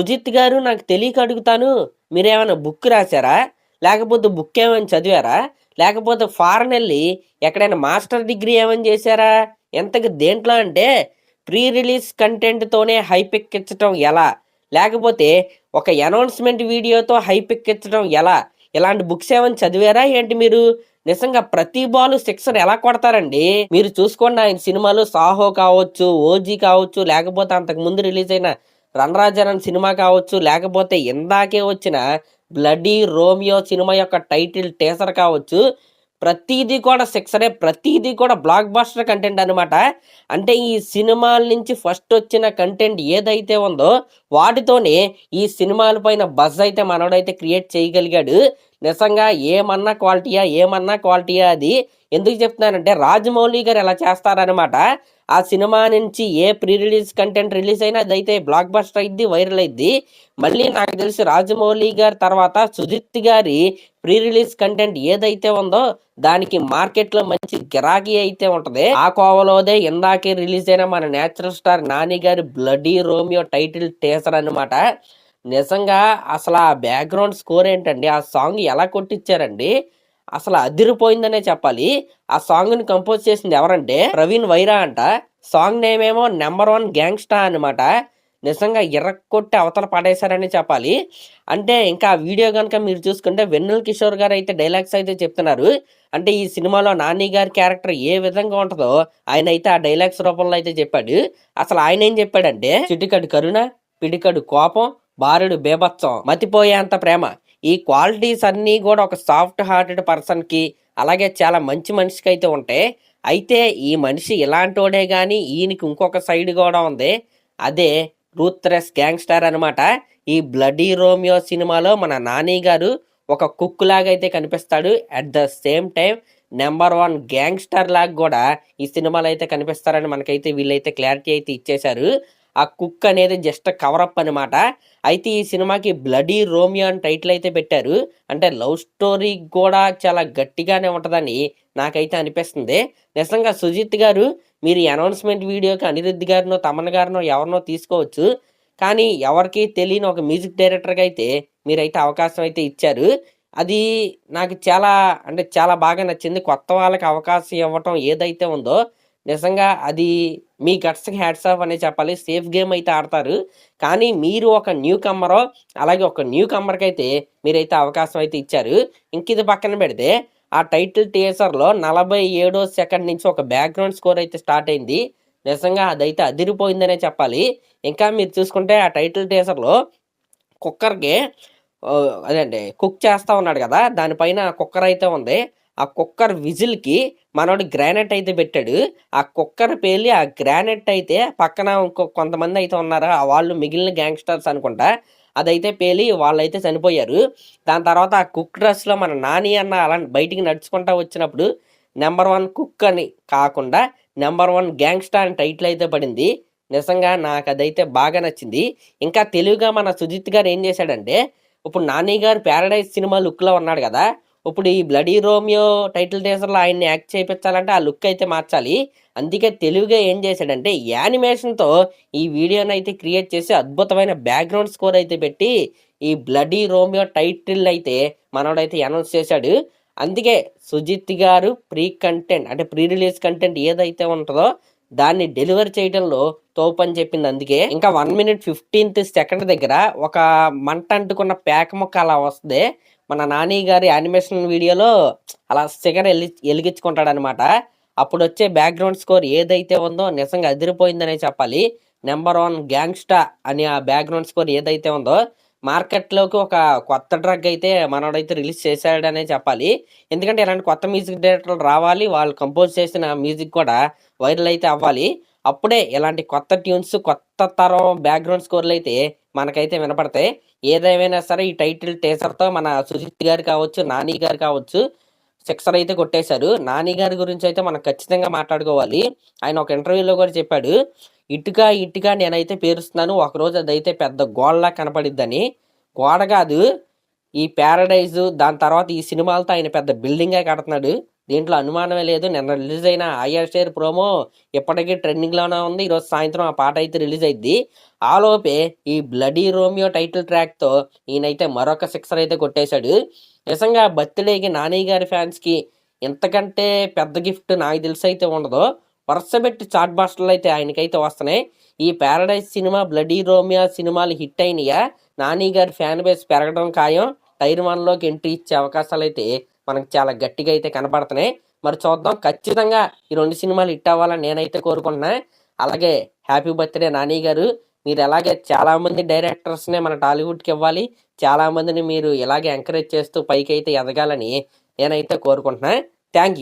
సుజిత్ గారు నాకు తెలియక అడుగుతాను. మీరేమైనా బుక్ రాసారా? లేకపోతే బుక్ ఏమైనా చదివారా? లేకపోతే ఫారెన్ వెళ్ళి ఎక్కడైనా మాస్టర్ డిగ్రీ ఏమైనా చేశారా? ఎంతకి దేంట్లో అంటే ప్రీ రిలీజ్ కంటెంట్తోనే హైప్ ఎక్కించడం ఎలా? లేకపోతే ఒక అనౌన్స్మెంట్ వీడియోతో హైప్ ఎక్కించడం ఎలా? ఇలాంటి బుక్స్ ఏమైనా చదివారా ఏంటి మీరు? నిజంగా ప్రతి బాల్ సిక్సర్ ఎలా కొడతారండి. మీరు చూసుకోండి, ఆయన సినిమాలు సాహో కావచ్చు, ఓజీ కావచ్చు, లేకపోతే అంతకు ముందు రిలీజ్ అయిన రణరాజన్ సినిమా కావచ్చు, లేకపోతే ఇందాకే వచ్చిన బ్లడీ రోమియో సినిమా యొక్క టైటిల్ టీజర్ కావచ్చు, ప్రతిదీ కూడా సిక్సరే, ప్రతిదీ కూడా బ్లాక్ బాస్టర్ కంటెంట్ అనమాట. అంటే ఈ సినిమాల నుంచి ఫస్ట్ వచ్చిన కంటెంట్ ఏదైతే ఉందో వాటితోనే ఈ సినిమాల పైన బజ్ అయితే మనోడైతే క్రియేట్ చేయగలిగాడు. నిజంగా ఏమన్నా క్వాలిటీయా అది. ఎందుకు చెప్తున్నానంటే రాజమౌళి గారు ఎలా చేస్తారనమాట. ఆ సినిమా నుంచి ఏ ప్రీ రిలీజ్ కంటెంట్ రిలీజ్ అయినా అదైతే బ్లాక్ బస్టర్ అయింది, వైరల్ అయింది. మళ్ళీ నాకు తెలిసి రాజమౌళి గారి తర్వాత సుజిత్ గారి ప్రీ రిలీజ్ కంటెంట్ ఏదైతే ఉందో దానికి మార్కెట్లో మంచి గిరాకీ అయితే ఉంటది. ఆ కోవలోదే ఇందాకే రిలీజ్ అయిన మన నేచురల్ స్టార్ నాని గారి బ్లడీ రోమియో టైటిల్ టీజర్ అనమాట. నిజంగా అసలు ఆ బ్యాక్గ్రౌండ్ స్కోర్ ఏంటండి, ఆ సాంగ్ ఎలా కొట్టించారండి, అసలు అదిరిపోయిందనే చెప్పాలి. ఆ సాంగ్ ని కంపోజ్ చేసింది ఎవరంటే ప్రవీణ్ వైరా అంట. సాంగ్ నేమ్ ఏమో నెంబర్ 1 గ్యాంగ్స్టర్ అనమాట. నిజంగా ఎర్రకొట్టి అవతల పడేశారని చెప్పాలి. అంటే ఇంకా ఆ వీడియో కనుక మీరు చూసుకుంటే వెన్నెల కిషోర్ గారు అయితే డైలాగ్స్ అయితే చెప్తున్నారు. అంటే ఈ సినిమాలో నాని గారి క్యారెక్టర్ ఏ విధంగా ఉంటుందో ఆయన అయితే ఆ డైలాగ్స్ రూపంలో అయితే చెప్పాడు. అసలు ఆయన ఏం చెప్పాడంటే, చిటికడు కరుణ, పిడికడు కోపం, బారుడు బేభత్సం, మతిపోయేంత ప్రేమ, ఈ క్వాలిటీస్ అన్నీ కూడా ఒక సాఫ్ట్ హార్టెడ్ పర్సన్కి, అలాగే చాలా మంచి మనిషికి అయితే ఉంటాయి. అయితే ఈ మనిషి ఇలాంటోడే కానీ ఈయనకి ఇంకొక సైడ్ కూడా ఉంది, అదే రూత్లెస్ గ్యాంగ్స్టర్ అనమాట. ఈ బ్లడీ రోమియో సినిమాలో మన నాని గారు ఒక కుక్ లాగా అయితే కనిపిస్తాడు. At the same time number 1 gangster లాగా కూడా ఈ సినిమాలో అయితే కనిపిస్తారని మనకైతే వీళ్ళైతే క్లారిటీ అయితే ఇచ్చేశారు. ఆ కుక్ అనేది జస్ట్ కవరప్ అనమాట. అయితే ఈ సినిమాకి బ్లడీ రోమియో అని టైటిల్ అయితే పెట్టారు. అంటే లవ్ స్టోరీ కూడా చాలా గట్టిగానే ఉంటుందని నాకైతే అనిపిస్తుంది. నిజంగా సుజిత్ గారు మీరు అనౌన్స్మెంట్ వీడియోకి అనిరుద్ధ్ గారినో తమన్ గారినో ఎవరినో తీసుకోవచ్చు, కానీ ఎవరికి తెలియని ఒక మ్యూజిక్ డైరెక్టర్గా అయితే మీరైతే అవకాశం అయితే ఇచ్చారు. అది నాకు చాలా బాగా నచ్చింది. కొత్త వాళ్ళకి అవకాశం ఇవ్వటం ఏదైతే ఉందో నిజంగా అది మీ గట్స్కి హ్యాట్స్ ఆఫ్ అనే చెప్పాలి. సేఫ్ గేమ్ అయితే ఆడతారు, కానీ మీరు ఒక న్యూ కమ్మరో, అలాగే ఒక న్యూ కమ్మర్కి అయితే మీరైతే అవకాశం అయితే ఇచ్చారు. ఇంక ఇది పక్కన పెడితే ఆ టైటిల్ టీజర్లో 47వ సెకండ్ నుంచి ఒక బ్యాక్గ్రౌండ్ స్కోర్ అయితే స్టార్ట్ అయింది. నిజంగా అదైతే అదిరిపోయిందనే చెప్పాలి. ఇంకా మీరు చూసుకుంటే ఆ టైటిల్ టీజర్లో కుక్కర్కి అదండి కుక్ చేస్తూ ఉన్నాడు కదా, దానిపైన కుక్కర్ అయితే ఉంది. ఆ కుక్కర్ విజిల్కి మనోడు గ్రానైట్ అయితే పెట్టాడు. ఆ కుక్కర్ పేలి ఆ గ్రానైట్ అయితే పక్కన కొంతమంది అయితే ఉన్నారు, వాళ్ళు మిగిలిన గ్యాంగ్స్టర్స్ అనుకుంటా, అదైతే పేలి వాళ్ళైతే చనిపోయారు. దాని తర్వాత ఆ కుక్ డ్రెస్లో మన నాని అన్న అలా బయటికి నడుచుకుంటా వచ్చినప్పుడు నెంబర్ 1 కుక్ అని కాకుండా నెంబర్ 1 గ్యాంగ్స్టర్ అని టైటిల్ అయితే పడింది. నిజంగా నాకు అదైతే బాగా నచ్చింది. ఇంకా తెలుగుగా మన సుజిత్ గారు ఏం చేశాడంటే, ఇప్పుడు నాని గారు ప్యారడైజ్ సినిమా లుక్లో ఉన్నాడు కదా, ఇప్పుడు ఈ బ్లడీ రోమియో టైటిల్ టీజర్లో ఆయన్ని యాక్ట్ చేయించాలంటే ఆ లుక్ అయితే మార్చాలి. అందుకే తెలుగుగా ఏం చేశాడంటే యానిమేషన్తో ఈ వీడియోని అయితే క్రియేట్ చేసి అద్భుతమైన బ్యాక్గ్రౌండ్ స్కోర్ అయితే పెట్టి ఈ బ్లడీ రోమియో టైటిల్ అయితే మనోడైతే అనౌన్స్ చేశాడు. అందుకే సుజిత్ గారు ప్రీ రిలీజ్ కంటెంట్ ఏదైతే ఉంటుందో దాన్ని డెలివర్ చేయడంలో తోపని చెప్పింది. అందుకే ఇంకా 1 minute 15 seconds దగ్గర ఒక మంట అంటుకున్న ప్యాక్ మొక్క అలా వస్తుంది. మన నాని గారి యానిమేషన్ వీడియోలో అలా సిగర్ వెలిగించుకుంటాడు అనమాట. అప్పుడు వచ్చే బ్యాక్గ్రౌండ్ స్కోర్ ఏదైతే ఉందో నిజంగా అదిరిపోయిందనే చెప్పాలి. నెంబర్ 1 గ్యాంగ్స్టర్ అని ఆ బ్యాక్గ్రౌండ్ స్కోర్ ఏదైతే ఉందో మార్కెట్లోకి ఒక కొత్త డ్రగ్ అయితే మనోడైతే రిలీజ్ చేశాడనే చెప్పాలి. ఎందుకంటే ఇలాంటి కొత్త మ్యూజిక్ డైరెక్టర్లు రావాలి, వాళ్ళు కంపోజ్ చేసిన మ్యూజిక్ కూడా వైరల్ అయితే అవ్వాలి. అప్పుడే ఇలాంటి కొత్త ట్యూన్స్, కొత్త తరం బ్యాక్గ్రౌండ్ స్కోర్లు అయితే మనకైతే వినపడతాయి. ఏదేమైనా సరే ఈ టైటిల్ టీజర్తో మన సుజిత్ గారు కావచ్చు, నాని గారు కావచ్చు సిక్సర్ అయితే కొట్టేశారు. నాని గారి గురించి అయితే మనం ఖచ్చితంగా మాట్లాడుకోవాలి. ఆయన ఒక ఇంటర్వ్యూలో కూడా చెప్పాడు, ఇటుక నేనైతే పేరుస్తున్నాను, ఒకరోజు అదైతే పెద్ద గోడలా కనపడిద్దని. గోడ కాదు, ఈ ప్యారడైజ్ దాని తర్వాత ఈ సినిమాలతో ఆయన పెద్ద బిల్డింగే కడుతున్నాడు. దీంట్లో అనుమానమే లేదు. నిన్న రిలీజ్ అయిన ఆయా షేర్ ప్రోమో ఇప్పటికీ ట్రెండింగ్లోనే ఉంది. ఈరోజు సాయంత్రం ఆ పాట అయితే రిలీజ్ అయింది. ఆలోపే ఈ బ్లడీ రోమియో టైటిల్ ట్రాక్తో ఈయనైతే మరొక సిక్సర్ అయితే కొట్టేశాడు. నిజంగా బర్త్డేకి నాని గారి ఫ్యాన్స్కి ఇంతకంటే పెద్ద గిఫ్ట్ నాకు తెలిసి అయితే ఉండదు. వరుసపెట్టి చాట్ బాస్టర్లు అయితే ఆయనకైతే వస్తున్నాయి. ఈ ప్యారడైజ్ సినిమా, బ్లడీ రోమియో సినిమాలు హిట్ అయినాయా, నాని గారి ఫ్యాన్ బేస్ పెరగడం ఖాయం. టైర్ 1లోకి ఎంట్రీ ఇచ్చే అవకాశాలు అయితే మనకు చాలా గట్టిగా అయితే కనపడుతున్నాయి. మరి చూద్దాం. ఖచ్చితంగా ఈ 2 సినిమాలు హిట్ అవ్వాలని నేనైతే కోరుకుంటున్నా. అలాగే హ్యాపీ బర్త్డే నాని గారు. మీరు అలాగే చాలామంది డైరెక్టర్స్నే మన టాలీవుడ్కి ఇవ్వాలి. చాలామందిని మీరు ఇలాగే ఎంకరేజ్ చేస్తూ పైకి అయితే ఎదగాలని నేనైతే కోరుకుంటున్నా. Thank you.